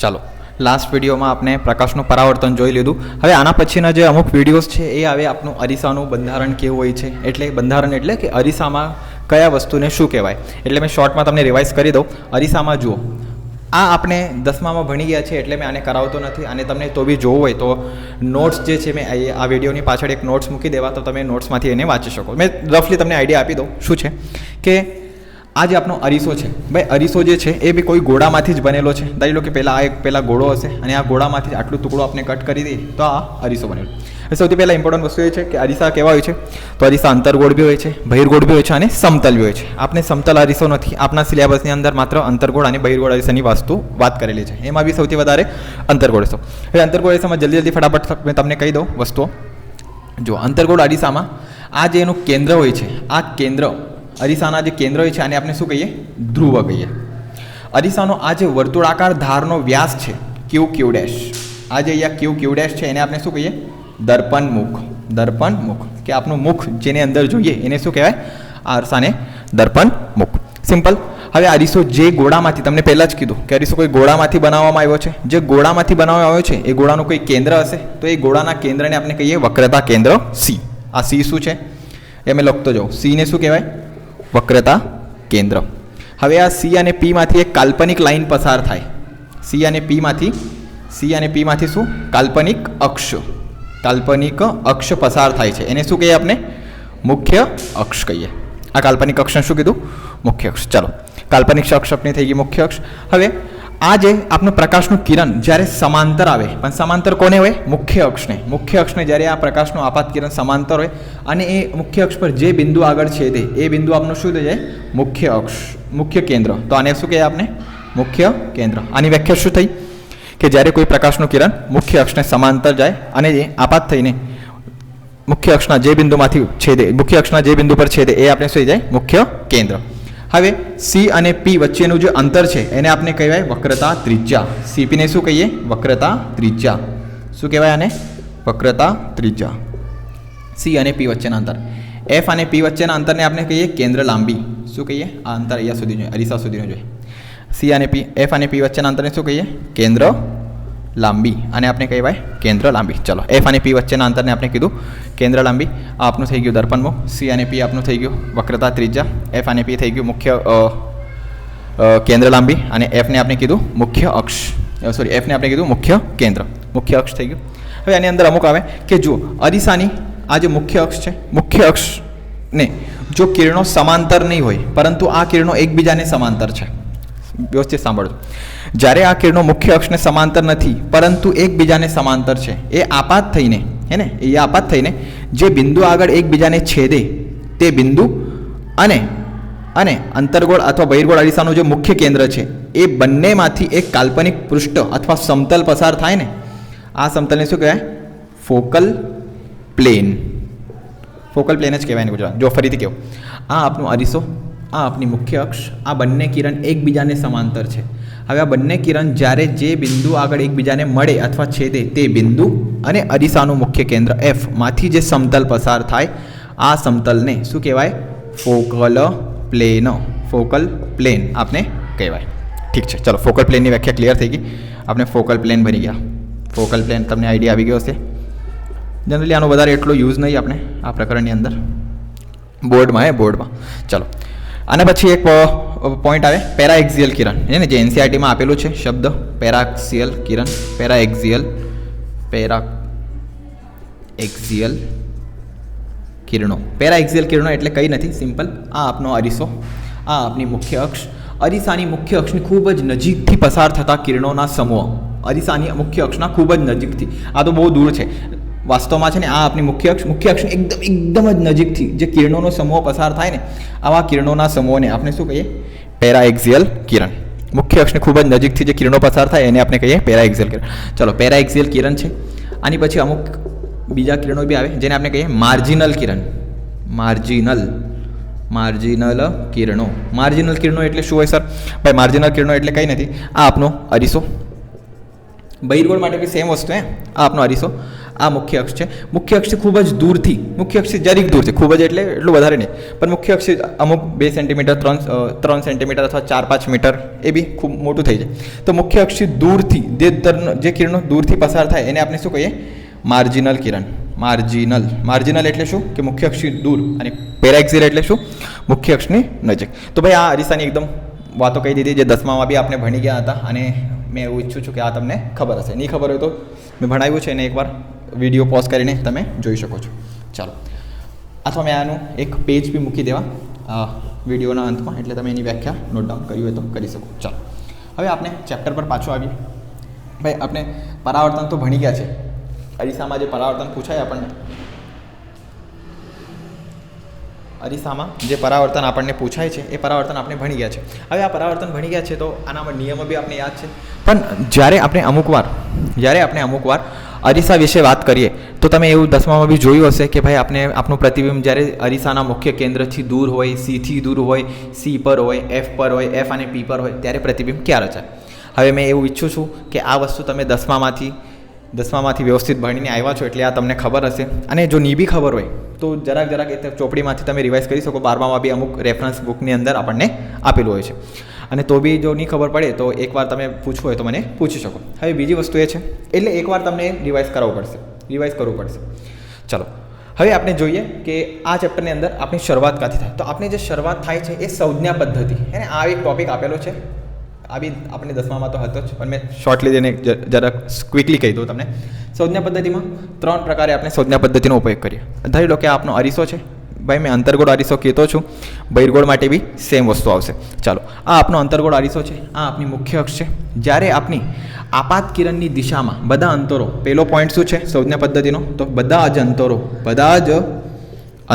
ચાલો, લાસ્ટ વિડીયોમાં આપણે પ્રકાશનું પરાવર્તન જોઈ લીધું. હવે આના પછીના જે અમુક વિડીયોઝ છે એ આવે આપણું અરીસાનું બંધારણ કેવું હોય છે. એટલે બંધારણ એટલે કે અરીસામાં કયા વસ્તુને શું કહેવાય. એટલે મેં શોર્ટમાં તમને રિવાઇઝ કરી દઉં. અરીસામાં જુઓ, આ આપણે 10મામાં ભણી ગયા છે એટલે મેં આને કરાવતો નથી. અને તમને તો બી જોવું હોય તો નોટ્સ જે છે મેં આ વિડીયોની પાછળ એક નોટ્સ મૂકી દેવા, તો તમે નોટ્સમાંથી એને વાંચી શકો. મેં રફલી તમને આઈડિયા આપી દઉં શું છે કે આ જે આપણો અરીસો છે, ભાઈ અરીસો જે છે એ બી કોઈ ગોળામાંથી જ બનેલો છે. ધારી લો કે પહેલાં ગોળો હશે અને આ ગોળામાંથી જ આટલું ટુકડો આપણે કટ કરી દઈએ તો આ અરીસો બનેલો. સૌથી પહેલાં ઇમ્પોર્ટન્ટ વસ્તુ એ છે કે અરીસા કેવા હોય છે, તો અરીસા અંતરગોળ બી હોય છે, બહિર્ગોળ બી હોય છે અને સમતલ બી હોય છે. આપણે સમતલ અરીસો નથી, આપણા સિલેબસની અંદર માત્ર અંતરગોળ અને બહિર્ગોળ અરીસાની વાત કરેલી છે. એમાં બી સૌથી વધારે અંતરગોળ અરીસો. હવે અંતરગોળ અરીસામાં જલ્દી ફટાફટ મેં તમને કહી દઉં વસ્તુઓ. જો અંતરગોળ અરીસામાં આ જે એનું કેન્દ્ર હોય છે, આ કેન્દ્ર અરીસાના જે કેન્દ્ર હોય છે આને આપણે શું કહીએ, ધ્રુવ કહીએ. અરીસાનો આ જે વર્તુળાકાર ધારનો વ્યાસ છે ક્યુ ડેશ, આ જે અહીંયા ક્યુ ડેશ છે એને આપણે શું કહીએ, દર્પણ મુખ કે આપણું મુખ જેને અંદર જોઈએ એને શું કહેવાય, અરીસાને દર્પણ મુખ. સિમ્પલ. હવે અરીસો જે ગોળામાંથી, તમને પહેલાં જ કીધું કે અરીસો કોઈ ગોળામાંથી બનાવવામાં આવ્યો છે. જે ગોળામાંથી બનાવવામાં આવ્યો છે એ ગોળાનું કોઈ કેન્દ્ર હશે, તો એ ગોળાના કેન્દ્રને આપણે કહીએ વક્રતા કેન્દ્ર સી. આ સી શું છે એ મેં લખતો જાઉં. સીને શું કહેવાય, વક્રતા કેન્દ્ર. હવે આ સી અને પીમાંથી એક કાલ્પનિક લાઈન પસાર થાય. સી અને પીમાંથી શું, કાલ્પનિક અક્ષ પસાર થાય છે. એને શું કહીએ આપણે, મુખ્ય અક્ષ કહીએ. આ કાલ્પનિક અક્ષને શું કીધું, મુખ્ય અક્ષ. ચાલો, કાલ્પનિક અક્ષ આપણી થઈ ગઈ મુખ્ય અક્ષ. હવે આ જે આપણું પ્રકાશનું કિરણ જ્યારે સમાંતર આવે, પણ સમાંતર કોને હોય, મુખ્ય અક્ષને જ્યારે આ પ્રકાશનું આપાત કિરણ સમાંતર હોય અને એ મુખ્ય અક્ષ પર જે બિંદુ આગળ છેદે એ બિંદુ આપણું શું થઈ જાય, મુખ્ય કેન્દ્ર. તો આને શું કહીએ આપણે, મુખ્ય કેન્દ્ર. આની વ્યાખ્યા શું થઈ કે જ્યારે કોઈ પ્રકાશનું કિરણ મુખ્ય અક્ષને સમાંતર જાય અને એ આપાત થઈને મુખ્ય અક્ષના જે બિંદુ પર છેદે એ આપણે શું થઈ જાય, મુખ્ય કેન્દ્ર. હવે સી અને પી વચ્ચેનું જે અંતર છે એને આપણે કહેવાય વક્રતા ત્રિજ્યા. સીપીને શું કહીએ, વક્રતા ત્રિજ્યા. શું કહેવાય આને, વક્રતા ત્રિજ્યા. સી અને પી વચ્ચેના અંતર. એફ અને પી વચ્ચેના અંતરને આપણે કહીએ કેન્દ્ર લાંબી. શું કહીએ, આ અંતર અહીંયા સુધી જોઈએ, અરીસા સુધીનું જોઈએ. સી અને પી, એફ અને પી વચ્ચેના અંતરને શું કહીએ, કેન્દ્ર લાંબી. અને આપણે કહેવાય કેન્દ્ર લાંબી. ચલો, એફ અને પી વચ્ચેના અંતરને આપણે કીધું કેન્દ્ર લાંબી. આ આપનું થઈ ગયું દર્પણમુખ. સી અને પી આપનું થઈ ગયું વક્રતા ત્રિજ્યા. એફ અને પી થઈ ગયું મુખ્ય કેન્દ્ર લાંબી. અને એફને આપણે કીધું મુખ્ય અક્ષ, એફને આપણે કીધું મુખ્ય કેન્દ્ર, મુખ્ય અક્ષ થઈ ગયું. હવે આની અંદર અમુક આવે કે જુઓ, અરીસાની આ જે મુખ્ય અક્ષ છે, મુખ્ય અક્ષને જો કિરણો સમાંતર નહીં હોય પરંતુ આ કિરણો એકબીજાને સમાંતર છે, વ્યવસ્થિત સાંભળજો. જ્યારે આ કિરણો મુખ્ય અક્ષને સમાંતર નથી પરંતુ એકબીજાને સમાંતર છે, એ આપાત થઈને જે બિંદુ આગળ એકબીજાને છેદે તે બિંદુ અને અંતરગોળ અથવા બહિર્ગોળ અરીસાનું જે મુખ્ય કેન્દ્ર છે એ બંનેમાંથી એક કાલ્પનિક પૃષ્ઠ અથવા સમતલ પસાર થાય ને, આ સમતલને શું કહેવાય, ફોકલ પ્લેન જ કહેવાય ને ગુજરાત. જો ફરીથી કહું, આ આપણું અરીસો, આ આપણી મુખ્ય અક્ષ, આ બંને કિરણ એકબીજાને સમાંતર છે. હવે આ બંને કિરણ જ્યારે જે બિંદુ આગળ એકબીજાને મળે અથવા છેદે તે બિંદુ અને અરીસાનું મુખ્ય કેન્દ્ર એફ માંથી જે સમતલ પસાર થાય, આ સમતલને શું કહેવાય, ફોકલ પ્લેન આપણે કહેવાય. ઠીક છે, ચલો, ફોકલ પ્લેનની વ્યાખ્યા ક્લિયર થઈ ગઈ. આપણે ફોકલ પ્લેન બની ગયા. ફોકલ પ્લેન તમને આઈડિયા આવી ગયો હશે. જનરલી આનો વધારે એટલો યુઝ નહીં આપણે આ પ્રકરણની અંદર, બોર્ડમાં. ચલો, આના પછી એક પોઈન્ટ આવે પેરાએક્ઝિયલ કિરણ, એને જે એનસીઆરટીમાં આપેલું છે શબ્દ પેરાએક્ઝિયલ કિરણ. પેરાએક્ઝિયલ કિરણો એટલે કંઈ નથી, સિમ્પલ. આ આપનો અરીસો, આ આપની મુખ્ય અક્ષ, અરીસાની મુખ્ય અક્ષની ખૂબ જ નજીકથી પસાર થતા કિરણોના સમૂહ. અરીસાની મુખ્ય અક્ષના ખૂબ જ નજીકથી, આ તો બહુ દૂર છે વાસ્તવમાં છે ને. આ આપણી મુખ્ય અક્ષની એકદમ જ નજીકથી જે કિરણોનો સમૂહ પસાર થાય ને, આવા કિરણોના સમૂહને આપણે શું કહીએ, પેરાએક્ઝિયલ કિરણ. મુખ્ય અક્ષની ખૂબ જ નજીકથી જે કિરણો પસાર થાય એને આપણે કહીએ પેરાએક્ઝિયલ કિરણ. ચલો, પેરાએક્ઝિયલ કિરણ છે. આની પછી અમુક બીજા કિરણો બી આવે જેને આપણે કહીએ માર્જિનલ કિરણ. માર્જિનલ કિરણો એટલે શું હોય સર? ભાઈ, માર્જિનલ કિરણો એટલે કંઈ નથી, આ આપનો અરીસો. બહિર્ગોળ માટે બી સેમ વસ્તુ, આ આપનો અરીસો. આ મુખ્ય અક્ષ છે. મુખ્ય અક્ષથી ખૂબ જ દૂરથી, મુખ્ય અક્ષથી જરીક દૂર છે, ખૂબ જ એટલે એટલું વધારે નહીં, પણ મુખ્ય અક્ષ અમુક 2 સેન્ટીમીટર 3 સેન્ટીમીટર અથવા 4-5 મીટર એ બી ખૂબ મોટું થઈ જાય. તો મુખ્ય અક્ષથી દૂરથી જે કિરણો દૂરથી પસાર થાય એને આપણે શું કહીએ? માર્જિનલ કિરણ. માર્જિનલ એટલે શું? કે મુખ્ય અક્ષથી દૂર, અને પેરાક્સિયલ એટલે શું? મુખ્ય અક્ષની નજીક. તો ભાઈ આ અરીસાની એકદમ વાતો કહી દીધી જે 10મામાં બી આપણે ભણી ગયા હતા, અને મેં એવું ઈચ્છું છું કે આ તમને ખબર હશે. નહીં ખબર હોય તો મેં ભણાવ્યું છે એને એકવાર વિડીયો પોઝ કરીને તમે જોઈ શકો છો. ચાલો, અથવા મેં આનું એક પેજ બી મૂકી દેવા વિડીયોના અંતમાં, એટલે તમે એની વ્યાખ્યા નોટ ડાઉન કરી હોય તો કરી શકો. ચાલો, હવે આપણે ચેપ્ટર પર પાછો આવીએ. ભાઈ આપણે પરાવર્તન તો ભણી ગયા છે. અરીસામાં જે પરાવર્તન પૂછાય આપણને પૂછાય છે એ પરાવર્તન આપણે ભણી ગયા છે. હવે આ પરાવર્તન ભણી ગયા છે તો આનામાં નિયમો બી આપણે યાદ છે. પણ જ્યારે આપણે અમુક વાર અરીસા વિશે વાત કરીએ તો તમે એવું 10મામાં બી જોયું હશે કે ભાઈ આપણું પ્રતિબિંબ જ્યારે અરીસાના મુખ્ય કેન્દ્રથી દૂર હોય, સીથી દૂર હોય, સી પર હોય, એફ પર હોય, એફ અને પી પર હોય, ત્યારે પ્રતિબિંબ ક્યાં રચાય? હવે મેં એવું ઈચ્છું છું કે આ વસ્તુ તમે 10મામાંથી વ્યવસ્થિત ભણીને આવ્યા છો એટલે આ તમને ખબર હશે. અને જો ની બી ખબર હોય તો જરાક એ ચોપડીમાંથી તમે રિવાઇઝ કરી શકો. 12મામાં બી અમુક રેફરન્સ બુકની અંદર આપણને આપેલું હોય છે. અને તો બી જો નહીં ખબર પડે તો એકવાર તમે પૂછવું હોય તો મને પૂછી શકો. હવે બીજી વસ્તુ એ છે, એટલે એકવાર તમને રિવાઇઝ કરવું પડશે. ચાલો, હવે આપણે જોઈએ કે આ ચેપ્ટરની અંદર આપણી શરૂઆત ક્યાંથી થાય. તો આપણી જે શરૂઆત થાય છે એ સંજ્ઞા પદ્ધતિ. એને આ એક ટોપિક આપેલો છે. આ બી આપણે 10મામાં તો હતો જ, પણ મેં શોર્ટલી તેને જરાક ક્વિકલી કહી દઉં તમને. સંજ્ઞા પદ્ધતિમાં 3 પ્રકારે આપણે સંજ્ઞા પદ્ધતિનો ઉપયોગ કરીએ. ધારી લો કે આપનો અરીસો છે. ભાઈ મેં અંતર્ગોળ અરીસો કહેતો છું, બહિર્ગોળ માટે બી સેમ વસ્તુ આવશે. ચાલો, આ આપનો અંતર્ગોળ અરીસો છે, આ આપણી મુખ્ય અક્ષ છે. જ્યારે આપણી આપાત કિરણની દિશામાં બધા અંતરો, પહેલો પોઈન્ટ શું છે સંજ્ઞા પદ્ધતિનો? તો બધા જ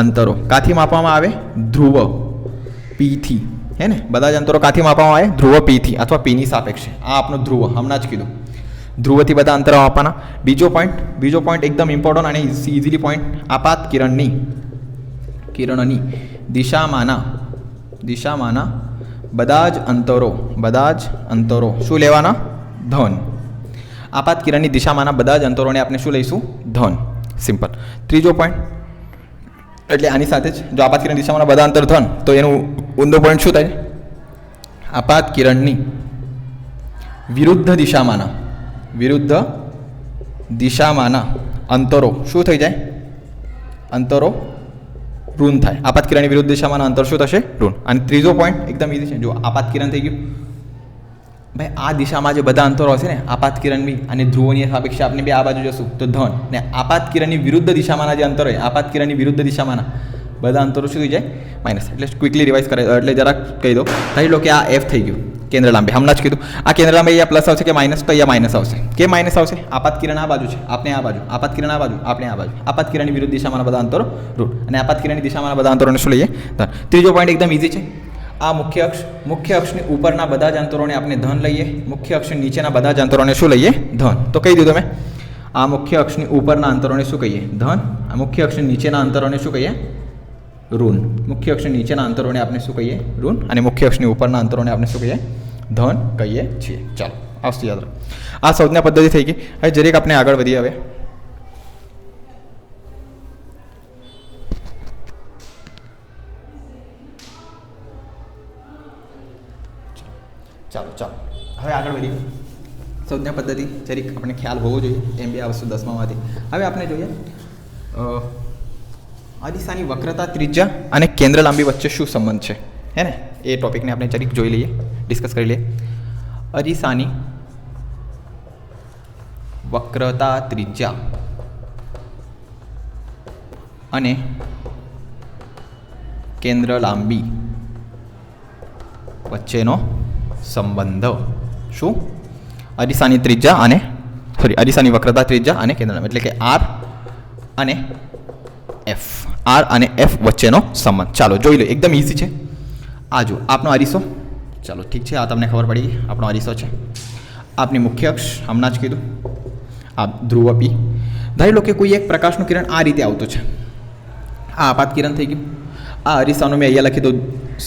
અંતરો કાથી માપવામાં આવે? ધ્રુવ પીથી. હે ને? બધા જ અંતરો કાથી માપવામાં આવે? ધ્રુવ પીથી અથવા પીની સાપેક્ષે. આ આપણો ધ્રુવ, હમણાં જ કીધું, ધ્રુવથી બધા અંતરો માપવાના. બીજો પોઈન્ટ એકદમ ઇમ્પોર્ટન્ટ અને ઇઝીલી પોઈન્ટ, આપાત કિરણની દિશામાંના બધા જ અંતરો શું લેવાના? ધન. આપાત કિરણની દિશામાંના બધા જ અંતરોને આપણે શું લઈશું? ધન. સિમ્પલ. ત્રીજો પોઈન્ટ, એટલે આની સાથે જ જો આપાત કિરણ દિશામાંના બધા અંતર ધન, તો એનું ઊંધો પોઈન્ટ શું થાય? આપાત કિરણની વિરુદ્ધ દિશામાંના અંતરો શું થઈ જાય? અંતરો ઋણ થાય. આપાત કિરણની વિરુદ્ધ દિશામાંના અંતર શું થશે? ઋણ. અને ત્રીજો પોઈન્ટ એકદમ ઈઝી છે. જો આપાત કિરણ થઈ ગયું, ભાઈ આ દિશામાં જે બધા અંતરો હશે ને આપાત કિરણ બી, અને ધ્રુવોની સાપેક્ષે આપણે બી આ બાજુ જશું તો ધન, ને આપાત કિરણની વિરુદ્ધ દિશામાંના જે અંતરો હોય, આપાત કિરણની વિરુદ્ધ દિશામાંના બધા અંતરો શું થઈ જાય? માઇનસ. એટલે ક્વિકલી રિવાઇઝ કરે, એટલે જરાક કહી દો. ધારી લો કે આ એફ થઈ ગયું કેન્દ્ર લાંબી, હમણાં જ કીધું. આ કેન્દ્ર લાંબી અહીંયા પ્લસ આવશે કે માઇનસ? તો અહીંયા માઇનસ આવશે. કેમ માઇનસ આવશે? આપાત કિરણ આ બાજુ છે, આપણે આ બાજુ. આપાત કિરણ આ બાજુ, આપણે આ બાજુ. આપાત કિરણની વિરુદ્ધ દિશામાંના બધા અંતરો ઋણ, અને આપાત કિરણની દિશામાંના બધા અંતરોને શું લઈએ? ધન. ત્રીજો પોઈન્ટ એકદમ ઈઝી છે. આ મુખ્ય અક્ષની ઉપરના બધા જ અંતરોને આપણે ધન લઈએ, મુખ્ય અક્ષની નીચેના બધા જ અંતરોને શું લઈએ? ધન. તો કહી દીધું મેં. આ મુખ્ય અક્ષની ઉપરના અંતરોને શું કહીએ? ધન. આ મુખ્ય અક્ષની નીચેના અંતરોને શું કહીએ? ઋણ. મુખ્ય અક્ષની નીચેના અંતરોને આપણે શું કહીએ? ઋણ. અને મુખ્ય અક્ષની ઉપરના અંતરોને આપણે શું કહીએ? ધન કહીએ છીએ. ચાલો, આ વસ્તુ યાદ રાખો. આ સંજ્ઞા પદ્ધતિ થઈ ગઈ. હવે જરીક આપણે આગળ વધીએ. હવે ચાલો હવે આગળ વધીએ. સંજ્ઞા પદ્ધતિ જરીક આપણે ખ્યાલ હોવો જોઈએ, એમ બી આ વસ્તુ 10મામાંથી. હવે આપણે જોઈએ અરીસાની વક્રતા, ત્રિજ્યા અને કેન્દ્ર લાંબી વચ્ચે શું સંબંધ છે, હે ને? એ ટોપિકને આપણે જરીક જોઈ લઈએ, ડિસ્કસ કરી લઈએ. અરીસાની વક્રતા, ત્રિજ્યા અને કેન્દ્ર લાંબી વચ્ચેનો સંબંધ શું? અરીસાની વક્રતા, ત્રિજ્યા અને કેન્દ્ર લાંબી, એટલે કે આર અને એફ વચ્ચેનો સંબંધ. ચાલો જોઈ લો, એકદમ ઇઝી છે. આ જો આપનો અરીસો, ચાલો ઠીક છે, આ તમને ખબર પડી ગઈ. આપણો અરીસો છે, આપની મુખ્ય અક્ષ હમણાં જ કીધું, આ ધ્રુવ પી. ધારી લો કે કોઈ એક પ્રકાશનું કિરણ આ રીતે આવતું છે, આ આપાત કિરણ થઈ ગયું. આ અરીસાનું મેં અહીંયા લખી દઉં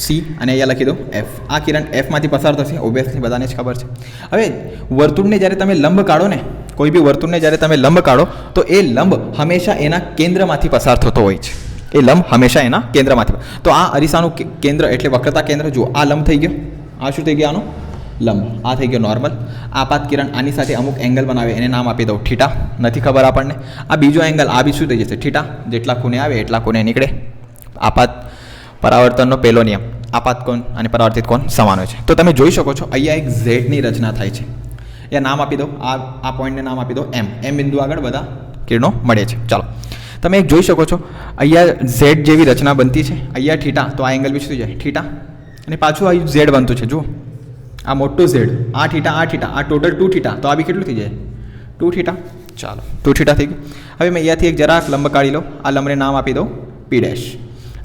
સી અને અહીંયા લખી દઉં એફ. આ કિરણ એફમાંથી પસાર થશે, ઓબ્વિયસલી બધાને જ ખબર છે. હવે વર્તુળને જ્યારે તમે લંબ કાઢો ને, કોઈ બી વર્તુળને જ્યારે તમે લંબ કાઢો તો એ લંબ હંમેશા એના કેન્દ્રમાંથી પસાર થતો હોય છે. એ લંબ હંમેશા એના કેન્દ્રમાંથી. તો આ અરીસાનું કેન્દ્ર એટલે વક્રતા કેન્દ્ર જુઓ, આ લંબ થઈ ગયો, આ શું થઈ ગયો આનો લંબ, આ થઈ ગયો નોર્મલ. આપાત કિરણ આની સાથે અમુક એંગલ બનાવે એને નામ આપી દઉં થીટા, નથી ખબર આપણને. આ બીજો એંગલ આ બી શું થઈ જશે થીટા, જેટલા ખૂણે આવે એટલા ખૂણે નીકળે. આપાત પરાવર્તનનો પહેલો નિયમ, આપાત કોણ અને પરાવર્તિત કોણ સમાન હોય છે. તો તમે જોઈ શકો છો અહીંયા એક ઝેડની રચના થાય છે. એ નામ આપી દો, આ પોઈન્ટને નામ આપી દો એમ બિંદુ આગળ બધા કિરણો મળે છે. ચાલો તમે એક જોઈ શકો છો અહીંયા ઝેડ જેવી રચના બનતી છે, અહીંયા થીટા, તો આ એંગલ બી શું થઈ જાય થીટા, અને પાછું આ ઝેડ બનતું છે. જુઓ આ મોટું ઝેડ, આ થીટા, આ ટોટલ 2 થીટા, તો આ બી કેટલું થઈ જાય 2 થીટા. ચાલો 2 થીટા થઈ ગયું. હવે મેં અહીંયાથી એક જરાક લંબ કાઢી લો, આ લંબને નામ આપી દો પી ડેશ.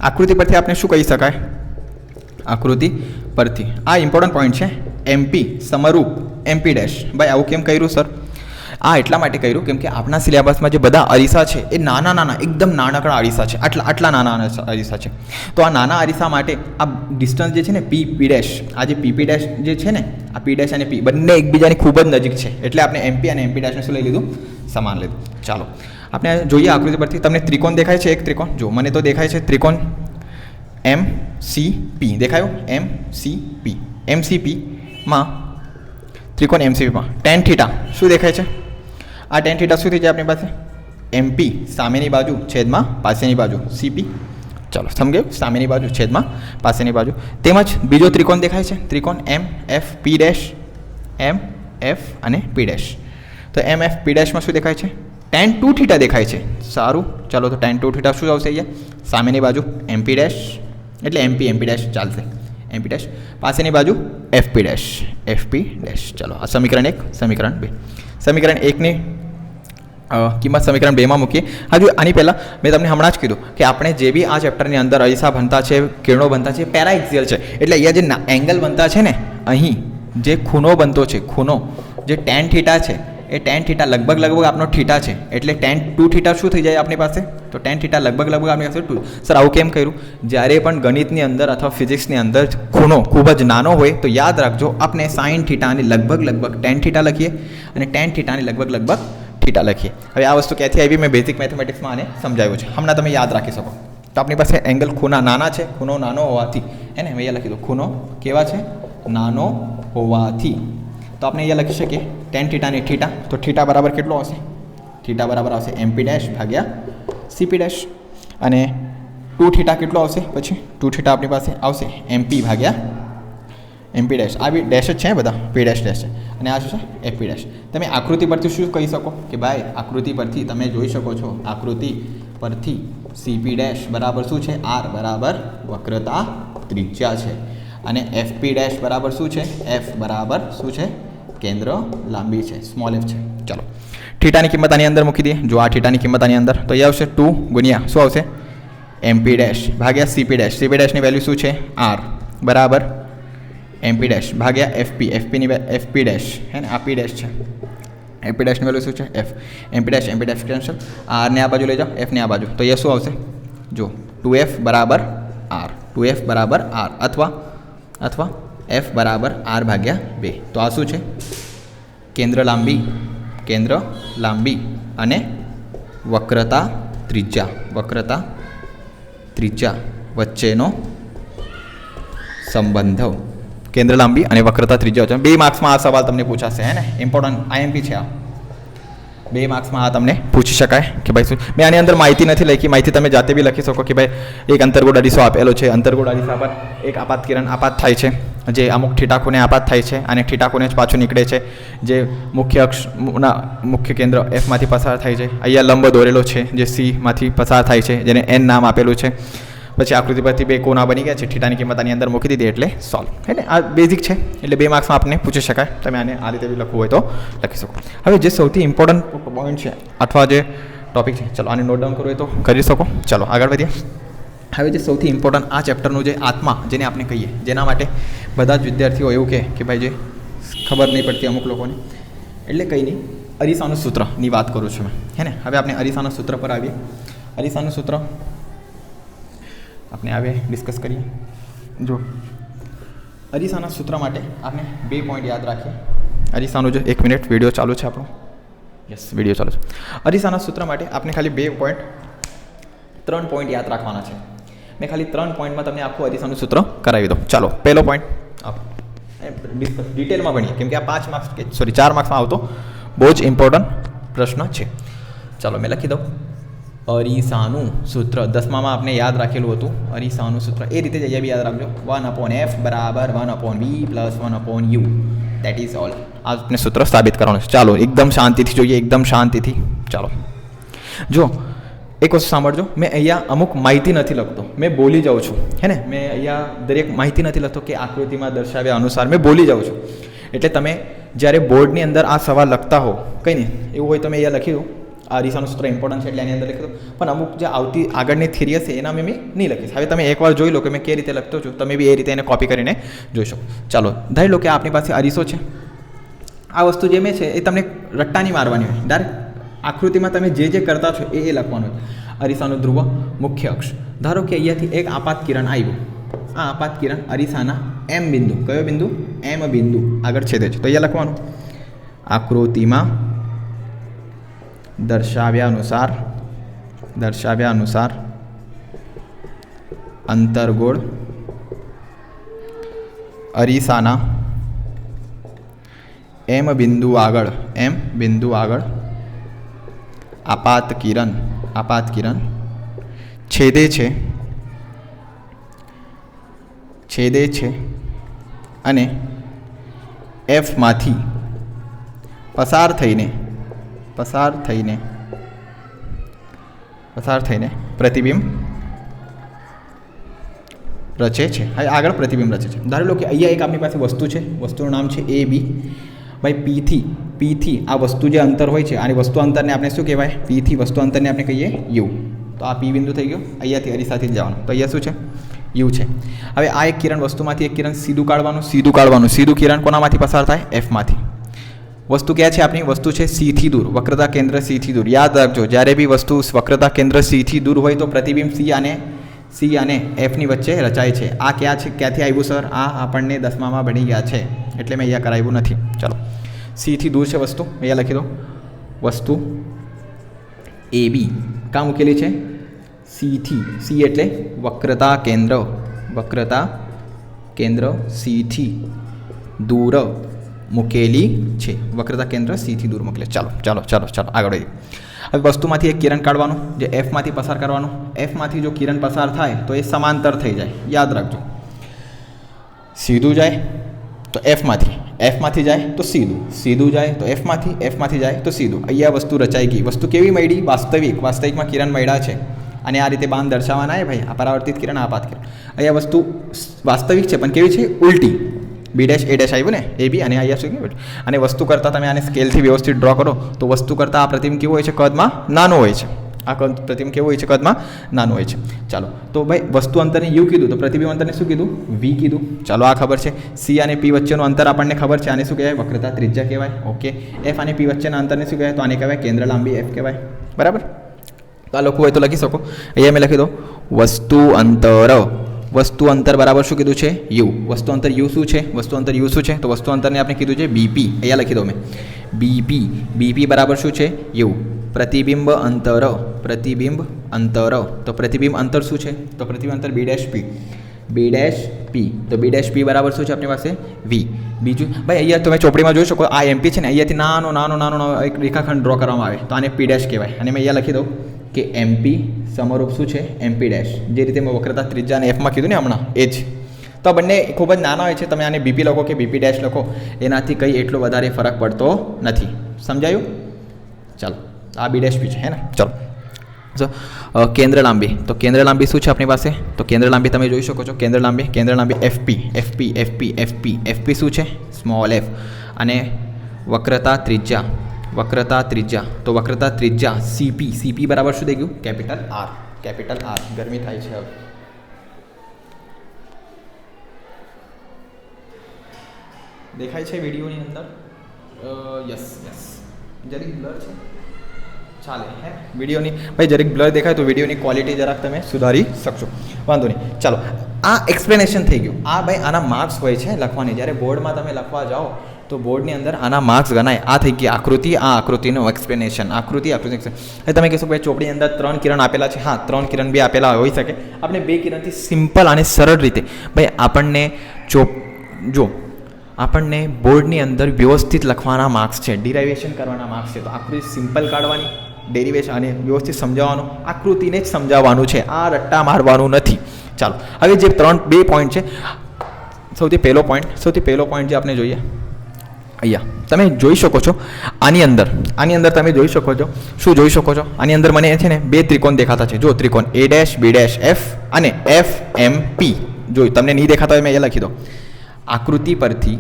આકૃતિ પરથી આપણે શું કહી શકાય, આકૃતિ પરથી આ ઇમ્પોર્ટન્ટ પોઈન્ટ છે, એમપી સમરૂપ એમપી ડેશ. ભાઈ આવું કેમ કર્યું સર? આ એટલા માટે કર્યું કેમ કે આપણા સિલેબસમાં જે બધા અરીસા છે એ નાના નાના એકદમ નાનકડા અરીસા છે, આટલા નાના અરીસા છે. તો આ નાના અરીસા માટે આ ડિસ્ટન્સ જે છે ને પી ડેશ, આ જે પી ડેશ જે છે ને, આ પી ડેશ અને પી બંને એકબીજાની ખૂબ જ નજીક છે, એટલે આપણે એમપી અને એમપી ડેશને શું લઈ લીધું, સમાન લીધું. ચાલો આપણે જોઈએ આકૃતિ પરથી. તમને ત્રિકોણ દેખાય છે, એક ત્રિકોણ જો મને તો દેખાય છે ત્રિકોણ MCP, દેખાયો MCP. MCPમાં ત્રિકોણ MCPમાં tan થીટા શું દેખાય છે, આ tan થીટા શું થઈ જાય આપણી પાસે MP સામેની બાજુ છેદમાં પાસેની બાજુ CP. ચાલો સમજાયું, સામેની બાજુ છેદમાં પાસેની બાજુ. તેમજ બીજો ત્રિકોણ દેખાય છે ત્રિકોણ MFP ડેશ, MF અને P ડેશ. તો MFP ડેશમાં શું દેખાય છે tan 2 થીટા દેખાય છે. સારું ચાલો તો tan 2 થીટા શું આવશે અહીંયા સામેની બાજુ MP ડેશ, એટલે MP ડેશ ચાલશે, MP ડેશ. પાસેની બાજુ FP ડેશ, FP ડેશ. ચાલો આ સમીકરણ 1, સમીકરણ 2. સમીકરણ 1ની કિંમત સમીકરણ 2માં મૂકીએ. હજુ આની પહેલાં મેં તમને હમણાં જ કીધું કે આપણે જે બી આ ચેપ્ટરની અંદર અરીસા બનતા છે, કિરણો બનતા છે, પેરાએક્સિયલ છે. એટલે અહીંયા જે એંગલ બનતા છે ને, અહીં જે ખૂણો બનતો છે, ખૂણો જે tan થીટા છે, એ tan થીટા લગભગ આપણો થીટા છે, એટલે tan 2 થીટા શું થઈ જાય આપણી પાસે, તો tan થીટા લગભગ આપણી પાસે 2. સર આવું કેમ કર્યું? જ્યારે પણ ગણિતની અંદર અથવા ફિઝિક્સની અંદર ખૂણો ખૂબ જ નાનો હોય તો યાદ રાખજો આપણે sin થીટાની લગભગ tan થીટા લખીએ અને tan થીટાની લગભગ થીટા લખીએ. હવે આ વસ્તુ ક્યાંથી આવી મેં બેઝિક મેથેમેટિક્સમાં આને સમજાવ્યું છે, હમણાં તમે યાદ રાખી શકો. તો આપણી પાસે એંગલ ખૂણા નાના છે, ખૂણો નાનો હોવાથી હે ને મેં અહીંયા લખી દો ખૂણો કેવા છે નાનો હોવાથી, તો આપણે અહીંયા લખી શકીએ tan થીટાની થીટા. તો થીટા બરાબર કેટલો આવશે, થીટા બરાબર આવશે MP ડેશ ભાગ્યા CP ડેશ. અને 2 થીટા કેટલો આવશે, પછી 2 થીટા આપણી પાસે આવશે MP ભાગ્યા MP ડેશ. આ બી ડેશ જ છે બધા, P ડેશ ડેશ છે, અને આ શું છે FP ડેશ. તમે આકૃતિ પરથી શું કહી શકો કે ભાઈ આકૃતિ પરથી તમે જોઈ શકો છો, આકૃતિ પરથી CP ડેશ બરાબર શું છે R બરાબર વક્રતા ત્રિજ્યા છે, અને FP ડેશ બરાબર શું છે, F બરાબર શું છે કેન્દ્ર લાંબી છે, સ્મોલ f છે. ચાલો થીટાની કિંમત આની અંદર મૂકી દઈએ. જો આ થીટાની કિંમત આની અંદર તો એ આવશે 2 ગુણ્યા શું આવશે MP ડેશ ભાગ્યા CP ડેશ. CP ડેશની વેલ્યુ શું છે R બરાબર MP ડેશ ભાગ્યા FP ડેશ હે ને, આ P ડેશ છે, FP ડેશની વેલ્યુ શું છે F. MP dash cancel, R ને આ બાજુ લઈ જાઓ, F ને આ બાજુ, તો એ શું આવશે જો 2F બરાબર R, 2F બરાબર R અથવા F બરાબર R ભાગ્યા 2. તો આ શું છે કેન્દ્ર લાંબી અને વક્રતા ત્રિજ્યા વચ્ચેનો સંબંધ. કેન્દ્ર લાંબી અને વક્રતા ત્રિજ્યા વચ્ચે 2 માર્ક્સમાં આ સવાલ તમને પૂછાશે હે ને, ઇમ્પોર્ટન્ટ IMP છે આ. 2 માર્ક્સમાં આ તમને પૂછી શકાય કે ભાઈ શું. મેં આની અંદર માહિતી નથી લખી, માહિતી તમે જાતે બી લખી શકો કે ભાઈ એક અંતર્ગોળ અરીસો આપેલો છે, અંતર્ગોળ અરીસા પર એક આપાત કિરણ આપાત થાય છે, જે અમુક થીટા ખૂણે આપાત થાય છે અને થીટા ખૂણે જ પાછું નીકળે છે, જે મુખ્ય અક્ષના મુખ્ય કેન્દ્ર Fમાંથી પસાર થાય છે. અહીંયા લંબ દોરેલો છે જે Cમાંથી પસાર થાય છે, જેને N નામ આપેલું છે. પછી આકૃતિ પરથી 2 કોના બની ગયા છે, થીટાની કિંમત આની અંદર મૂકી દીધી એટલે સોલ્વ હે ને. આ બેઝિક છે એટલે 2 માર્ક્સમાં આપને પૂછી શકાય, તમે આને આ રીતે બી લખવું હોય તો લખી શકો. હવે જે સૌથી ઇમ્પોર્ટન્ટ પોઈન્ટ છે અથવા જે ટોપિક છે, ચલો આને નોટ ડાઉન કરવું હોય તો કરી શકો. ચલો આગળ વધીએ. હવે જે સૌથી ઇમ્પોર્ટન્ટ આ ચેપ્ટરનું જે આત્મા જેને આપણે કહીએ, જેના માટે બધા જ વિદ્યાર્થીઓ એવું કહે કે ભાઈ જે ખબર નહીં પડતી અમુક લોકોને, એટલે કંઈ નહીં અરીસાનું સૂત્રની વાત કરું છું મેં હે ને. હવે આપણે અરીસાના સૂત્ર પર આવીએ. અરીસાનું સૂત્ર આપણે હવે ડિસ્કસ કરીએ. જો અરીસાના સૂત્ર માટે આપણે 2 પોઈન્ટ યાદ રાખીએ. અરીસાનું જો 1 મિનિટ વિડીયો ચાલુ છે આપણો, યસ વિડીયો ચાલુ છે. અરીસાના સૂત્ર માટે આપણે ખાલી 3 પોઈન્ટ યાદ રાખવાના છે. મેં ખાલી 3 પોઈન્ટમાં તમને આખું અરીસાનું સૂત્ર કરાવી દઉં. ચાલો પહેલો પોઈન્ટ ડિટેલમાં ભણીએ, કેમ કે આ 4 માર્ક્સમાં આવતો બહુ જ ઇમ્પોર્ટન્ટ પ્રશ્ન છે. ચાલો મેં લખી દઉં અરીસાનું સૂત્ર. 10માં આપણે યાદ રાખેલું હતું અરીસાનું સૂત્ર. એ રીતે જ અહીંયા બી યાદ રાખજો. 1/f બરાબર 1/v plus 1/u. That is all. આ આપણે સૂત્ર સાબિત કરવાનું છે. ચાલો એકદમ શાંતિથી જોઈએ, એકદમ શાંતિથી. ચાલો જો એક વસ્તુ સાંભળજો, મેં અહીંયા અમુક માહિતી નથી લખતો, મેં બોલી જાઉં છું, હે ને. મેં અહીંયા દરેક માહિતી નથી લખતો કે આકૃતિમાં દર્શાવ્યા અનુસાર મેં બોલી જાઉં છું. એટલે તમે જ્યારે બોર્ડની અંદર આ સવાલ લખતા હો, કંઈ નહીં એવું હોય તો મેં અહીંયા લખી દઉં આ અરીસાનું સૂત્ર ઇમ્પોર્ટન્ટ છે એટલે એની અંદર લખી દઉં. પણ અમુક જે આવતી આગળની થિયરી હશે એના મેં નહીં લખીશ. હવે તમે એકવાર જોઈ લો કે મેં કઈ રીતે લખતો છું, તમે બી એ રીતે એને કોપી કરીને જોઈ શકો. ચાલો ધારી લો કે આપણી પાસે અરીસો છે. આ વસ્તુ જે મેં છે એ તમને રટ્ટાની મારવાની હોય. ડાયરેક્ટ આકૃતિમાં તમે જે કરતા છો એ લખવાનું હોય. અરીસાનું ધ્રુવ, મુખ્ય અક્ષ. ધારો કે અહીંયાથી એક આપાત કિરણ આવ્યું. આ આપાત કિરણ અરીસાના એમ બિંદુ, કયો બિંદુ? એમ બિંદુ આગળ છેદે છે. તો અહીંયા લખવાનું આકૃતિમાં દર્શાવ્યા અનુસાર અંતર્ગોળ અરીસાના એમ બિંદુ આગળ આપાત કિરણ છેદે છે અને એફમાંથી પસાર થઈને પ્રતિબિંબ રચે છે. હવે આગળ પ્રતિબિંબ રચે છે. ધારી લો કે અહીંયા એક આપણી પાસે વસ્તુ છે, વસ્તુનું નામ છે એ બી. ભાઈ પીથી આ વસ્તુ જે અંતર હોય છે, આની વસ્તુ અંતરને આપણે શું કહેવાય? પીથી વસ્તુ અંતરને આપણે કહીએ યુ. તો આ પી બિંદુ થઈ ગયો. અહીંયાથી અરીસાથી જ જવાનું. તો અહીંયા શું છે? યુ છે. હવે આ એક કિરણ, વસ્તુમાંથી એક કિરણ સીધું કાઢવાનું. સીધું કિરણ કોનામાંથી પસાર થાય? એફમાંથી. વસ્તુ ક્યાં છે આપણી? વસ્તુ છે સીથી દૂર, વક્રતા કેન્દ્ર સીથી દૂર. યાદ રાખજો, જ્યારે બી વસ્તુ વક્રતા કેન્દ્ર સીથી દૂર હોય તો પ્રતિબિંબ સી અને એફની વચ્ચે રચાય છે. આ ક્યાંથી આવ્યું સર? આ આપણને 10માં ભણી ગયા છે એટલે મેં અહીંયા કરાવ્યું નથી. ચાલો સીથી દૂર છે વસ્તુ, અહીંયા લખી દો. વસ્તુ એ બી કાં મૂકેલી છે? સી એટલે વક્રતા કેન્દ્ર સીથી દૂર મૂકેલી છે. વક્રતા કેન્દ્ર સીથી દૂર મૂકેલી. ચાલો આગળ વધીએ. હવે વસ્તુમાંથી એક કિરણ કાઢવાનું, જે એફમાંથી પસાર કરવાનું. એફમાંથી જો કિરણ પસાર થાય તો એ સમાંતર થઈ જાય. યાદ રાખજો, સીધું જાય તો એફમાંથી જાય તો સીધું જાય તો એફમાંથી જાય તો સીધું. અહીંયા વસ્તુ રચાઈ ગઈ. વસ્તુ કેવી મળી? વાસ્તવિકમાં કિરણ મળ્યા છે. અને આ રીતે બાંધ દર્શાવવાના છે ભાઈ. આ પરાવર્તિત કિરણ, આપાત કિરણ. અહીંયા વસ્તુ વાસ્તવિક છે પણ કેવી છે? ઉલટી. બી ડેશ એ ડેશ આવ્યું ને, એ બી. અને અહીંયા શું કહેવાય? અને વસ્તુ કરતાં તમે આને સ્કેલથી વ્યવસ્થિત ડ્રો કરો તો વસ્તુ કરતાં આ પ્રતિબિંબ કેવું હોય છે? કદમાં નાનું હોય છે. આ પ્રતિબિંબ કેવું હોય છે? કદમાં નાનું હોય છે. ચાલો તો ભાઈ વસ્તુ અંતરને યુ કીધું તો પ્રતિબિંબ અંતરને શું કીધું? વી કીધું. ચાલો આ ખબર છે. સી અને પી વચ્ચેનું અંતર આપણને ખબર છે. આને શું કહેવાય? વક્રતા ત્રિજ્યા કહેવાય. ઓકે. એફ અને પી વચ્ચેના અંતરને શું કહેવાય? તો આને કહેવાય કેન્દ્ર લાંબી, એફ કહેવાય. બરાબર. તો આ લખવું હોય તો લખી શકો. અહીંયા મેં લખી દો વસ્તુ અંતર બરાબર શું કીધું છે? યુ. વસ્તુ અંતર યુ શું છે? તો વસ્તુ અંતરને આપણે કીધું છે બીપી. અહીંયા લખી દો મેં બીપી બરાબર શું છે? યુ. પ્રતિબિંબ અંતર. તો પ્રતિબિંબ અંતર શું છે? તો પ્રતિબિંબ અંતર બી ડેશ પી. તો બી ડેશ પી બરાબર શું છે આપણી પાસે? વી. બીજું ભાઈ અહીંયા તમે ચોપડીમાં જોઈ શકો, આ એમપી છે ને, અહીંયાથી નાનો એક રેખાખંડ ડ્રો કરવામાં આવે તો આને પી ડેશ કહેવાય. અને મેં અહીંયા લખી દઉં કે એમપી સમરૂપ શું છે? MP dash. જે રીતે મેં વક્રતા ત્રિજ્યા અને એફમાં કીધું ને હમણાં, એ જ. તો આ બંને ખૂબ જ નાના હોય છે. તમે આને બીપી લખો કે બીપી ડેશ લખો, એનાથી કંઈ એટલો વધારે ફરક પડતો નથી. સમજાયું? ચાલો આ બી ડેશ પી છે, હે ને? ચાલો કેન્દ્ર લાંબી. તો કેન્દ્ર લાંબી શું છે આપણી પાસે? તો કેન્દ્ર લાંબી તમે જોઈ શકો છો. કેન્દ્ર લાંબી એફપી શું છે? Small F. અને વક્રતા ત્રિજ્યા. તો વક્રતા ત્રિજ્યા સીપી બરાબર શું થઈ ગયું? Capital R. ગરમી થાય છે હવે. દેખાય છે વિડીયોની અંદર? યસ જરીક બ્લર છે, ચાલે હે વિડીયોની. ભાઈ જરીક બ્લર દેખાય તો વિડીયોની ક્વોલિટી જરાક તમે સુધારી શકશો, વાંધો નહીં. ચાલો આ એક્સપ્લેનેશન થઈ ગયું. આ ભાઈ આના માર્ક્સ હોય છે લખવાની. જ્યારે બોર્ડમાં તમે લખવા જાઓ તો બોર્ડની અંદર આના માર્ક્સ ગણાય. આ થઈ ગઈ આકૃતિ, આ આકૃતિનું એક્સપ્લેનેશન. આકૃતિ હવે તમે કહેશો ભાઈ ચોપડી અંદર 3 કિરણ આપેલા છે. હા, 3 કિરણ બી આપેલા હોઈ શકે. આપણે 2 કિરણથી સિમ્પલ અને સરળ રીતે ભાઈ આપણને આપણને બોર્ડની અંદર વ્યવસ્થિત લખવાના માર્ક્સ છે, ડિરાઇવેશન કરવાના માર્ક્સ છે. તો આકૃતિ સિમ્પલ કાઢવાની, ડેરિવેશન અને વ્યવસ્થિત સમજાવવાનું, આકૃતિને જ સમજાવવાનું છે, આ રટ્ટા મારવાનું નથી. ચાલો, હવે જે 2 પોઈન્ટ છે, સૌથી પહેલો પોઈન્ટ જે આપણે જોઈએ અહીંયા તમે જોઈ શકો છો. આની અંદર તમે જોઈ શકો છો. શું જોઈ શકો છો? આની અંદર મને છે ને 2 ત્રિકોણ દેખાતા છે. જો ત્રિકોણ A dash B dash F અને F M P. જો તમને નહીં દેખાતા હોય મેં એ લખી દો. આકૃતિ પરથી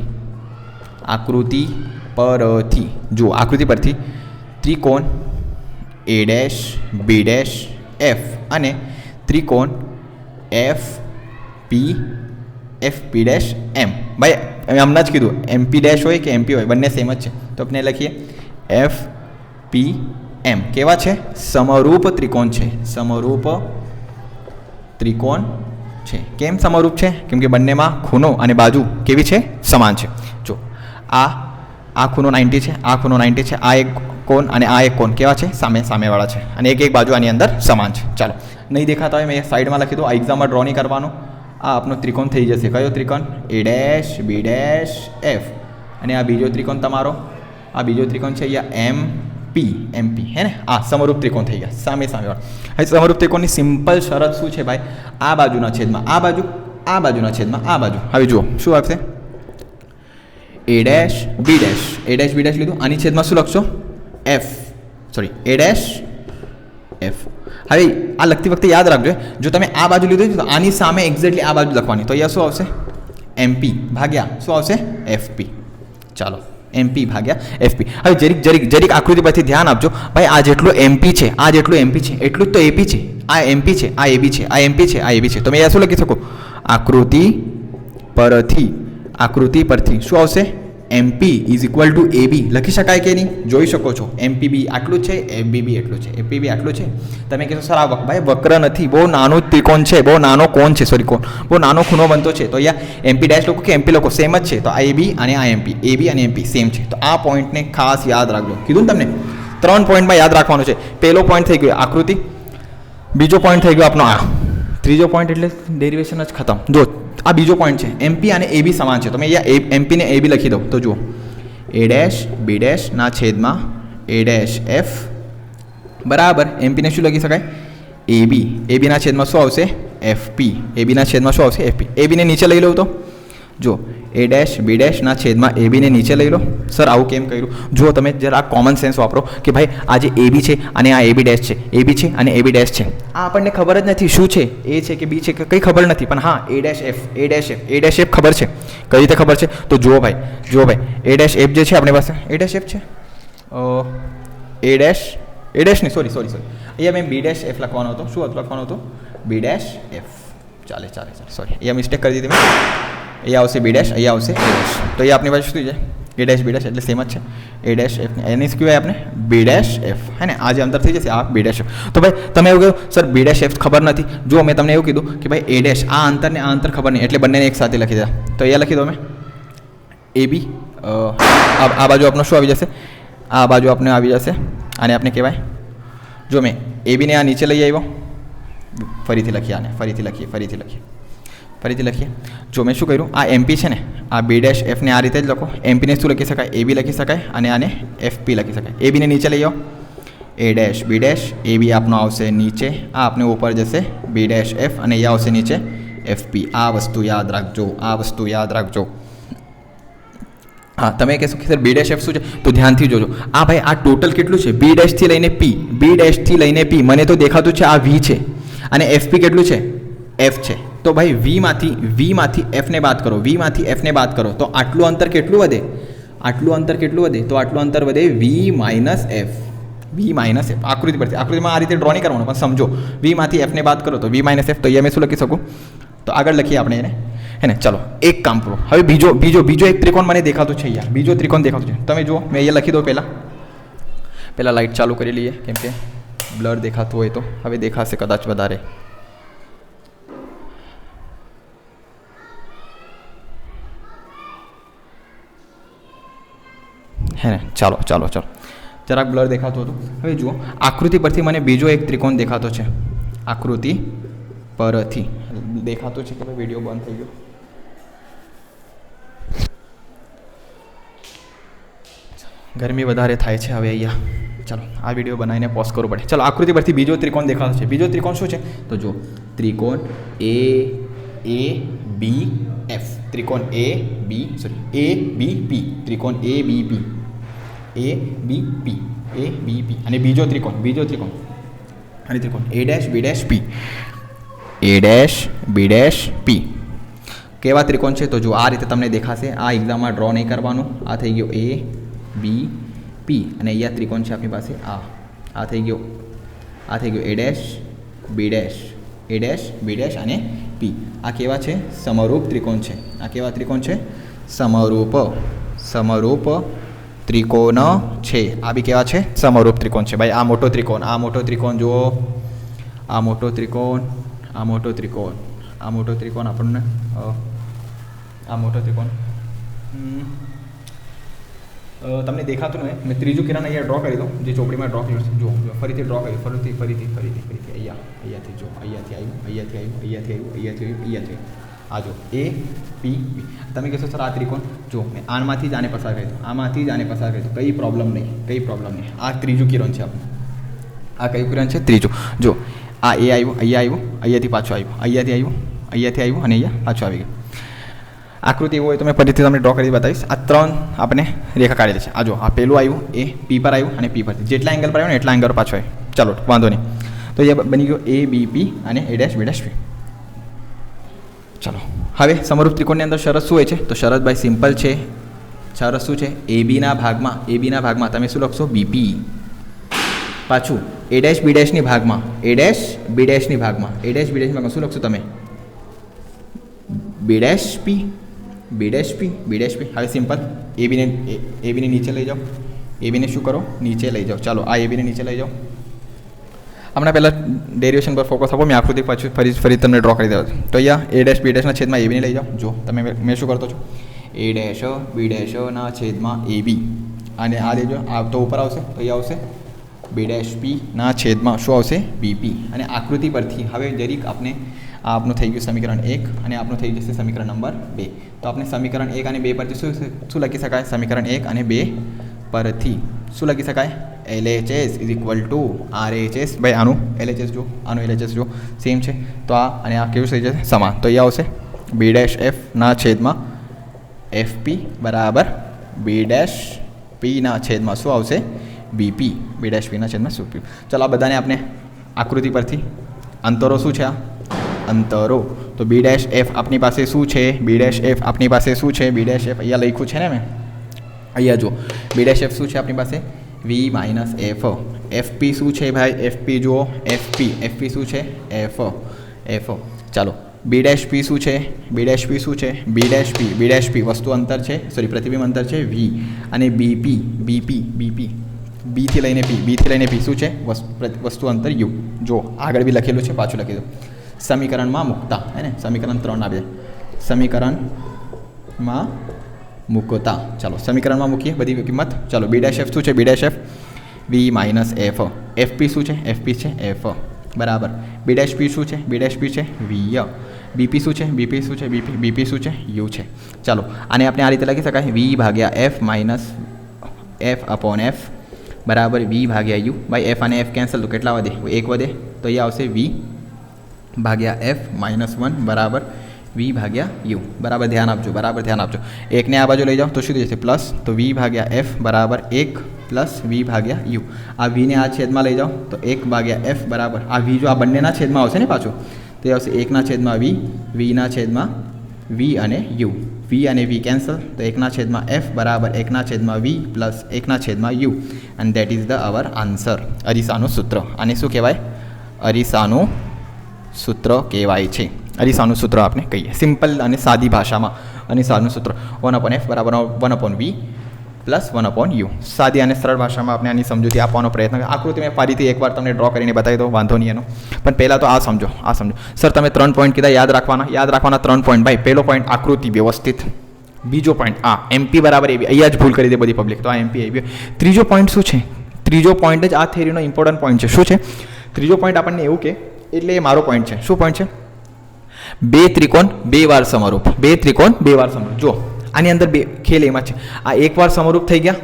જો આકૃતિ પરથી ત્રિકોણ A dash B dash F અને ત્રિકોણ F P ડેશ M. ભાઈ હમણાં જ કીધું MP ડેશ હોય કે MP હોય બંને સેમ જ છે. તો આપણે લખીએ F P M. કેવા છે? સમરૂપ ત્રિકોણ છે. સમરૂપ ત્રિકોણ છે. કેમ સમરૂપ છે? કેમ કે બંનેમાં ખૂણો અને બાજુ કેવી છે? સમાન છે. જો આ ખૂણો 90 છે, આ ખૂણો 90 છે. આ એક કોણ અને આ એક કોણ કેવા છે? સામેવાળા છે અને એક બાજુ આની અંદર સમાન છે. ચાલો, નહીં દેખાતા હોય મેં સાઈડમાં લખી દો. આ એક્ઝામમાં ડ્રો નહીં કરવાનું. આ આપનો ત્રિકોણ થઈ જશે. કયો ત્રિકોણ? A dash B dash F અને આ બીજો ત્રિકોણ તમારો, આ બીજો ત્રિકોણ છે અહીંયા MP હે ને. આ સમરૂપ ત્રિકોણ થઈ ગયા, સામેવાળા. હવે સમરૂપ ત્રિકોણની સિમ્પલ શરત શું છે ભાઈ? આ બાજુના છેદમાં આ બાજુ, આ બાજુના છેદમાં આ બાજુ. હવે જુઓ શું આવશે? A ડેશ B ડેશ લીધું. આની છેદમાં શું લખશો? A dash F. હવે આ લખતી વખતે યાદ રાખજો, જો તમે આ બાજુ લીધું તો આની સામે એક્ઝેક્ટલી આ બાજુ લખવાની. તો અહીંયા શું આવશે? MP ભાગ્યા શું આવશે? FP. ચાલો, MP ભાગ્યા FP. હવે જરીક આકૃતિ પરથી ધ્યાન આપજો ભાઈ. આ જેટલું MP છે, આ જેટલું MP છે એટલું જ તો AP છે. આ MP છે, આ AB છે, આ MP છે, આ AB છે. તમે અહીંયા શું લખી શકો? આકૃતિ પરથી શું આવશે? MP is equal to AB લખી શકાય કે નહીં? જોઈ શકો છો. MPB આટલું છે, FBB એટલું છે, FPB આટલું છે. તમે કહેશો સર આ ભાઈ વક્ર નથી, બહુ નાનું ત્રિકોણ છે, બહુ નાનો કોણ છે, બહુ નાનો ખૂણો બનતો છે. તો અહીંયા MP ડેશ લોકો કે MP લોકો સેમ જ છે. તો આ AB અને આ MP, AB અને MP સેમ છે. તો આ પોઈન્ટને ખાસ યાદ રાખજો. કીધું ને તમને 3 પોઈન્ટમાં યાદ રાખવાનું છે. પહેલો પોઈન્ટ થઈ ગયો આકૃતિ, બીજો પોઈન્ટ થઈ ગયો આપનો આ, ત્રીજો પોઈન્ટ એટલે ડેરિવેશન જ ખતમ. જો આ બીજો પોઈન્ટ છે, MP અને AB સમાન છે. તો મેં અહીંયા MP ને AB લખી દઉં. તો જુઓ A ડેશ B ડેશ ના છેદમાં A ડેશ F બરાબર MP ને શું લખી શકાય? AB ના છેદમાં શું આવશે? FP. AB ના છેદમાં શું આવશે? FP. AB ને નીચે લઈ લઉં તો જો A ડેશ B ડેશ ના છેદમાં AB ને નીચે લઈ લો. સર આવું કેમ કર્યું? જો તમે જરા કોમન સેન્સ વાપરો કે ભાઈ આ જે AB છે અને આ AB ડેશ છે, AB છે અને AB ડેશ છે. આ આપણને ખબર જ નથી શું છે, A છે કે B છે કે કંઈ ખબર નથી. પણ હા A ડેશ F ખબર છે. કઈ રીતે ખબર છે? તો જુઓ ભાઈ A ડેશ F જે છે આપણી પાસે A ડેશ F છે. A ડેશ નહીં, સોરી અહીંયા મેં B ડેશ F લખવાનો હતો. શું લખવાનો હતો? B dash F. ચાલે સોરી, અહીંયા મિસ્ટેક કરી દીધી મેં. અહીંયા આવશે B ડેશ, અહીંયા આવશે A ડેશ. તો અહીંયા આપણી પાસે શું થઈ જાય? A ડેશ B ડેશ એટલે સેમ જ છે. A ડેશ F એની શું કહેવાય આપણે? B ડેશ F હે ને. આ જે અંતર થઈ જશે આ B ડેશ F. તો ભાઈ તમે એવું કહ્યું સર B ડેશ F ખબર નથી. જો મેં તમને એવું કીધું કે ભાઈ A ડેશ આ અંતરને આ અંતર ખબર નહીં એટલે બંનેને એક સાથે લખી દીધા. તો અહીંયા લખી દો મેં AB. આ બાજુ આપણો શું આવી જશે? આ બાજુ આપણે આવી જશે આને આપણે કહેવાય. જો મેં AB ને આ નીચે લઈ આવ્યો, ફરીથી લખીએ આને, ફરીથી લખીએ. જો મેં શું કર્યું? આ MP છે ને, આ B ડેશ F ને આ રીતે જ લખો. MP ને શું લખી શકાય? AB લખી શકાય અને આને FP લખી શકાય. AB ને નીચે લઈ આવો, A dash B dash, AB આપનો આવશે નીચે, આ આપણે ઉપર જશે B ડેશ F અને અહીંયા આવશે નીચે FP. આ વસ્તુ યાદ રાખજો. હા, તમે કહેશો કે સર B ડેશ F શું છે? તો ધ્યાનથી જોજો. આ ભાઈ આ ટોટલ કેટલું છે? B ડેશથી લઈને P, મને તો દેખાતું છે આ V છે અને FP કેટલું છે? F છે. તો ભાઈ V માંથી F ને બાદ કરો, તો આટલું અંતર કેટલું વધે? તો આટલું અંતર વધે V માઇનસ F. આકૃતિમાં આ રીતે ડ્રો નહીં કરવાનું, પણ સમજો V માંથી F ને બાદ કરો તો V માઇનસ F. તો અહીંયા મેં શું લખી શકું? તો આગળ લખીએ આપણે એને હે ને. ચલો એક કામ કરો. હવે બીજો એક ત્રિકોણ મને દેખાતું છે અહીંયા, બીજો ત્રિકોણ દેખાતું છે. તમે જુઓ મેં અહીંયા લખી દો. પહેલાં લાઇટ ચાલુ કરી લઈએ કેમ કે બ્લર દેખાતું હોય તો. હવે દેખાશે કદાચ વધારે. હે ને? ચાલો ચાલો ચાલો, જરાક બ્લર દેખાતું હતું. હવે જુઓ, આકૃતિ પરથી મને બીજો એક ત્રિકોણ દેખાતો છે. આકૃતિ પરથી દેખાતો છે કે ભાઈ વિડીયો બંધ થઈ ગયો. ગરમી વધારે થાય છે હવે અહીંયા. ચાલો આ વિડીયો બનાવીને પોઝ કરવું પડે. ચાલો, આકૃતિ પરથી બીજો ત્રિકોણ દેખાતો છે. બીજો ત્રિકોણ શું છે? તો જો ત્રિકોણ એ બી એફ, ત્રિકોણ એ બી પી, ત્રિકોણ એ બી પી અને બીજો ત્રિકોણ અને ત્રિકોણ એ ડેશ બી ડેશ પી. કેવા ત્રિકોણ છે? તો જો આ રીતે તમને દેખાશે. આ એક્ઝામમાં ડ્રો નહીં કરવાનું. આ થઈ ગયો એ બી પી અને અહીંયા ત્રિકોણ છે આપણી પાસે આ થઈ ગયો એ ડેશ બી ડેશ અને પી. આ કેવા છે? સમરૂપ ત્રિકોણ છે. આ કેવા ત્રિકોણ છે? સમરૂપ ત્રિકોણ છે. આ બી કેવા છે? સમરૂપ ત્રિકોણ છે. ભાઈ આ મોટો ત્રિકોણ જુઓ, આ મોટો ત્રિકોણ આપણને આ મોટો ત્રિકોણ તમને દેખાતું નહીં. મેં ત્રીજું કિરણ અહીંયા ડ્રો કરી દઉં, જે ચોપડીમાં ડ્રો કર્યું છે. જુઓ, ફરીથી ડ્રો કર્યું, ફરીથી અહીંયાથી જો, અહીંયાથી આવ્યું. આ જો એ પી બી. તમે કહેશો સર આ ત્રિકોણ જો મેં આમાંથી જ આને પસાર કર્યું, કંઈ પ્રોબ્લેમ નહીં. આ ત્રીજું કિરણ છે આપણું. આ કયું કિરણ છે? ત્રીજું. જો આ એ આવ્યું, અહીંયાથી પાછું આવ્યું, અહીંયાથી આવ્યું અને અહીંયા પાછું આવી ગયું. આકૃતિ એવું હોય તો મેં ફરીથી તમને ડ્રો કરી બતાવીશ. આ ત્રણ આપણે રેખા કાઢેલી છે. આ જો, આ પહેલું આવ્યું એ પી પર આવ્યું અને પી પરથી જેટલા એંગલ પર આવ્યું ને એટલા એંગલ પાછો આવ્યો. ચાલો વાંધો નહીં. તો એ બની ગયો એ બી પી અને એ ડેશ બી ડેશ પી. ચાલો, હવે સમરૂપ ત્રિકોણની અંદર શરત શું હોય છે? તો શરત ભાઈ સિમ્પલ છે. શરત શું છે? એ બીના ભાગમાં તમે શું લખશો? બીપી. પાછું એ ડેશ બી ડેશની ભાગમાં શું લખશો તમે? બી ડેશ પી. હવે સિમ્પલ. એ બીને નીચે લઈ જાઓ. એ બીને શું કરો? નીચે લઈ જાઓ. ચાલો, આ એ બીને નીચે લઈ જાઓ. હમણાં પહેલાં ડેરિવેશન પર ફોકસ આપો. મેં આકૃતિ પાછું ફરી તમને ડ્રો કરી દેવા. તો અહીંયા એ ડેશ બી ડેશના છેદમાં એ બીને લઈ જાઓ. જો તમે મેં શું કરતો છું? એ ડેશ બી ડેશના છેદમાં એ બી અને આ લેજો. આ તો ઉપર આવશે, તો અહીંયા આવશે બી ડેશ પીના છેદમાં શું આવશે? બીપી. અને આકૃતિ પરથી હવે જરીક આપણે આ આપનું થઈ ગયું સમીકરણ 1 અને આપનું થઈ જશે સમીકરણ નંબર 2. તો આપણે સમીકરણ 1 અને 2 પરથી શું લખી શકાય? સમીકરણ 1 અને 2 પરથી શું લખી શકાય? LHS = RHS. ભાઈ આનું LHS જો, આનું LHS જો સેમ છે. તો આ અને આ કેવું થઈ જશે? સમાન. તો અહીંયા આવશે બી ડેશ એફના છેદમાં FP બરાબર બી ડેશ પીના છેદમાં શું આવશે? બીપી. બી ડેશ પીના છેદમાં શું? ચાલો, આ બધાને આપણે આકૃતિ પરથી અંતરો શું છે? અંતરો. તો બી ડેશ એફ આપણી પાસે શું છે? બી ડેશ એફ અહીંયા લખ્યું છે ને મેં? અહીંયા જો, બી ડેશ એફ શું છે આપણી પાસે? વી માઇનસ એફ. એફપી શું છે ભાઈ? એફપી જુઓ, એફપી શું છે? એફ. ચાલો, બી ડેશ પી શું છે? બી ડેશ પી વસ્તુ અંતર છે, પ્રતિબિંબ અંતર છે વી. અને બીપી બીથી લઈને પી શું છે? વસ્તુ અંતર યુ. જો આગળ બી લખેલું છે, પાછું લખી દો. સમીકરણમાં મૂકતા, હે ને? સમીકરણ 3 આવે. સમીકરણમાં મૂકતા. ચાલો, સમીકરણમાં મૂકીએ બધી કિંમત. ચાલો, બી ડેશ એફ શું છે? બી ડેશ એફ વી માઇનસ એફ. એફપી શું છે? એફપી છે એફ બરાબર. બી ડેશ પી શું છે? બી ડેશ પી છે વી. બીપી શું છે? બીપી શું છે? યુ છે. ચાલો, આને આપણે આ રીતે લખી શકાય વી ભાગ્યા F minus F upon F બરાબર વી ભાગ્યા યુ. ભાઈ એફ અને એફ કેન્સલ, તો કેટલા વધે? 1 વધે. તો અહીંયા આવશે વી ભાગ્યા એફ -1 બરાબર વી ભાગ્યા યુ. બરાબર ધ્યાન આપજો. એકને આ બાજુ લઈ જાઓ તો શું થઈ જશે? પ્લસ. તો વી ભાગ્યા એફ બરાબર 1 પ્લસ વી ભાગ્યા યુ. આ વીને આ છેદમાં લઈ જાઓ તો 1 ભાગ્યા એફ બરાબર આ વી જો આ બંનેના છેદમાં આવશે ને પાછું, તો એ આવશે 1ના છેદમાં વી, વીના છેદમાં વી અને યુ. વી અને વી કેન્સલ, તો 1ના છેદમાં એફ બરાબર 1ના છેદમાં વી પ્લસ 1ના છેદમાં U. And that is the our answer. અરીસાનું સૂત્ર. આને શું કહેવાય? અરીસાનું સૂત્ર કહેવાય છે. અરીસાનું સૂત્ર આપણે કહીએ સિમ્પલ અને સાદી ભાષામાં. અરીસાનું સૂત્ર 1/f બરાબર 1/v પ્લસ 1/u. સાદી અને સરળ ભાષામાં આપણે આની સમજૂતી આપવાનો પ્રયત્ન કરીએ. આકૃતિ મેં ફરીથી એકવાર તમને ડ્રો કરીને બતાવી દો, વાંધો નહીં એનો. પણ પહેલાં તો આ સમજો. સર તમે 3 પોઈન્ટ કીધા યાદ રાખવાના 3 પોઈન્ટ. ભાઈ પહેલો પોઈન્ટ આકૃતિ વ્યવસ્થિત. બીજો પોઈન્ટ આ MP બરાબર AB, અહીંયા જ ભૂલ કરી દે બધી પબ્લિક, તો આ MP AB. ત્રીજો પોઈન્ટ શું છે? ત્રીજો પોઈન્ટ જ આ થિયરીનો ઇમ્પોર્ટન્ટ પોઈન્ટ છે. શું છે ત્રીજો પોઈન્ટ? આપણને એવું કે એટલે એ મારો પોઈન્ટ છે. શું પોઈન્ટ છે? બે ત્રિકોણ બે વાર સમરૂપ. બે ત્રિકોણ બે વાર સમરૂપ. જો આની અંદર બે ખેલ એમાં છે, આ એકવાર સમરૂપ થઈ ગયા,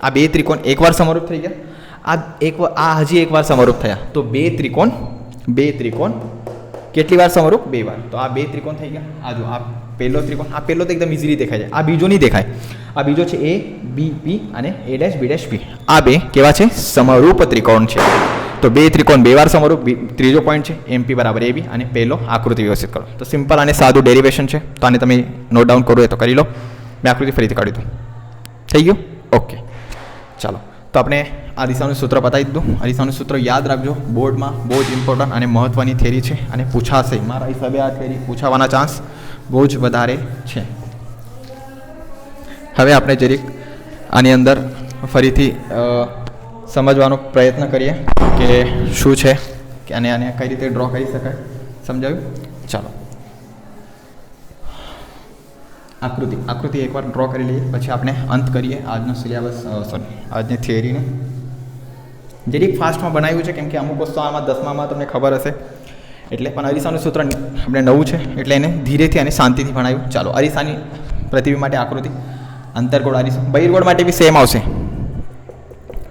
આ બે ત્રિકોણ એકવાર સમરૂપ થઈ ગયા, આ હજી એકવાર સમરૂપ થયા, તો બે ત્રિકોણ કેટલી વાર સમરૂપ? બે વાર. તો આ બે ત્રિકોણ થઈ ગયા. આ જો આ પહેલો ત્રિકોણ, આ પહેલો તો એકદમ ઇઝીલી દેખાય છે, આ બીજો નહીં દેખાય. આ બીજો છે A B P અને A' B' P. આ બે કેવા છે? સમરૂપ ત્રિકોણ છે. તો બે ત્રિકોણ બે વાર સમરૂપ. ત્રીજો પોઈન્ટ છે MP બરાબર AB અને પહેલો આકૃતિ વ્યવસ્થિત કરો. તો સિમ્પલ અને સાદું ડેરિવેશન છે, તો આને તમે નોટ ડાઉન કરવું હોય તો કરી લો. મેં આકૃતિ ફરીથી કાઢી દઉં. થઈ ગયું? ઓકે, ચાલો. તો આપણે આ દિશાનું સૂત્ર બતાવી દીધું. આ દિશાનું સૂત્ર યાદ રાખજો, બોર્ડમાં બહુ જ ઇમ્પોર્ટન્ટ અને મહત્ત્વની થિયરી છે અને પૂછાશે. મારા હિસાબે આ થિયરી પૂછાવાના ચાન્સ બહુ જ વધારે છે. હવે આપણે જરીક આની અંદર ફરીથી સમજવાનો પ્રયત્ન કરીએ કે શું છે કે આને કઈ રીતે ડ્રો કરી શકાય. સમજાવ્યું? ચાલો, આકૃતિ એકવાર ડ્રો કરી લઈએ, પછી આપણે અંત કરીએ આજનો સિલેબસ, આજની થિયરીને. જરીક ફાસ્ટમાં બનાવ્યું છે કેમ કે અમુક વસ્તુ આમાં 10મામાં તમને ખબર હશે એટલે, પણ અરીસાનું સૂત્ર આપણે નવું છે એટલે એને ધીરેથી અને શાંતિથી ભણાવ્યું. ચાલો, અરીસાની પ્રતિબિંબ માટે આકૃતિ, અંતરગોળ અરીસો. બહિર્ગોળ માટે બી સેમ આવશે.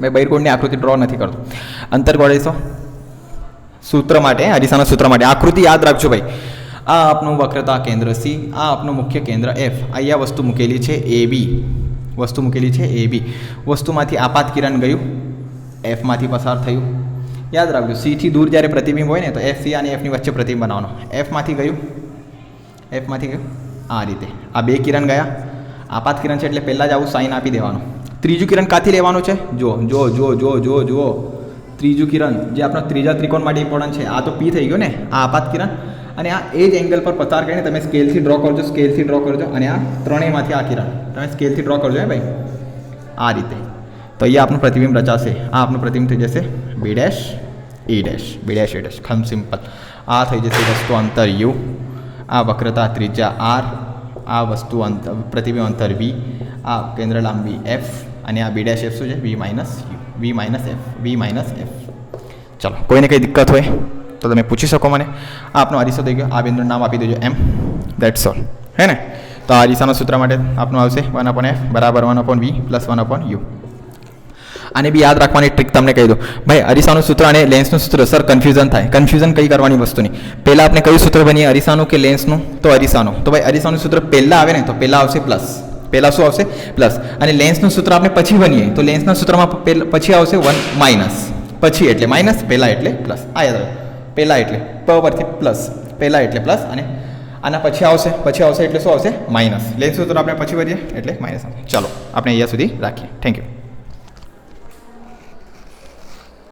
મેં બહિર્ગોળની આકૃતિ ડ્રો નથી કરતો. અંતરગોળ અરીસો સૂત્ર માટે, અરીસાના સૂત્ર માટે આકૃતિ યાદ રાખજો ભાઈ. આ આપનું વક્રતા કેન્દ્ર C, આ આપનું મુખ્ય કેન્દ્ર F. અહીંયા વસ્તુ મૂકેલી છે AB, વસ્તુમાંથી આપાત કિરણ ગયું, Fમાંથી પસાર થયું. યાદ રાખજો, C થી દૂર જ્યારે પ્રતિબિંબ હોય ને તો FC અને Fની વચ્ચે પ્રતિબિંબ બનાવવાનો. Fમાંથી ગયું આ રીતે, આ બે કિરણ ગયા, આપાત કિરણ છે એટલે પહેલાં જ આવું સાઇન આપી દેવાનું. ત્રીજું કિરણ કાથી લેવાનું છે? જો ત્રીજું કિરણ જે આપણા ત્રીજા ત્રિકોણ માટે ઇમ્પોર્ટન્ટ છે. આ તો P થઈ ગયો ને, આ આપાત કિરણ, અને આ એ જ એંગલ પર પસાર કરીને તમે સ્કેલથી ડ્રો કરજો, અને આ ત્રણેયમાંથી આ કિરણ તમે સ્કેલથી ડ્રો કરજો ભાઈ, આ રીતે. તો અહીંયા આપનું પ્રતિબિંબ રચાશે. આ આપનું પ્રતિબિંબ થઈ જશે B' A', ખમ સિમ્પલ. આ થઈ જશે વસ્તુ અંતર U, આ વક્રતા ત્રિજ્યા R, આ વસ્તુ પ્રતિબિંબ અંતર V, આ કેન્દ્ર લાંબી F, અને આ B' F શું છે? V minus F. ચાલો, કોઈને કંઈ દિક્કત હોય તો તમે પૂછી શકો મને. આ આપનો અરીસો થઈ ગયો. આ બિંદુનું નામ આપી દેજો M. દેટ્સ ઓલ, હે ને? તો આ અરીસાના સૂત્ર માટે આપનું આવશે 1/F બરાબર 1/V પ્લસ 1/U. આને બી યાદ રાખવાની ટ્રીક તમને કહી દો ભાઈ. અરીસાનું સૂત્ર અને લેન્સનું સૂત્ર, સર કન્ફ્યુઝન થાય. કન્ફ્યુઝન કઈ કરવાની વસ્તુની, પહેલાં આપણે કયું સૂત્ર બનીએ, અરીસાનું કે લેન્સનું? તો અરીસાનું. તો ભાઈ અરીસાનું સૂત્ર પહેલાં આવે ને તો પહેલાં આવશે પ્લસ, પહેલાં શું આવશે? પ્લસ. અને લેન્સનું સૂત્ર આપણે પછી બનીએ તો લેન્સના સૂત્રમાં પછી આવશે 1 માઇનસ. પછી એટલે માઇનસ, પહેલાં એટલે પ્લસ. આ યાદ રાખો, પહેલાં એટલે પરથી પ્લસ, પહેલાં એટલે પ્લસ, અને આના પછી આવશે એટલે શું આવશે? માઇનસ. લેન્સ સૂત્ર આપણે પછી ભરીએ એટલે માઇનસ આવશે. ચાલો, આપણે અહીંયા સુધી રાખીએ. Thank you.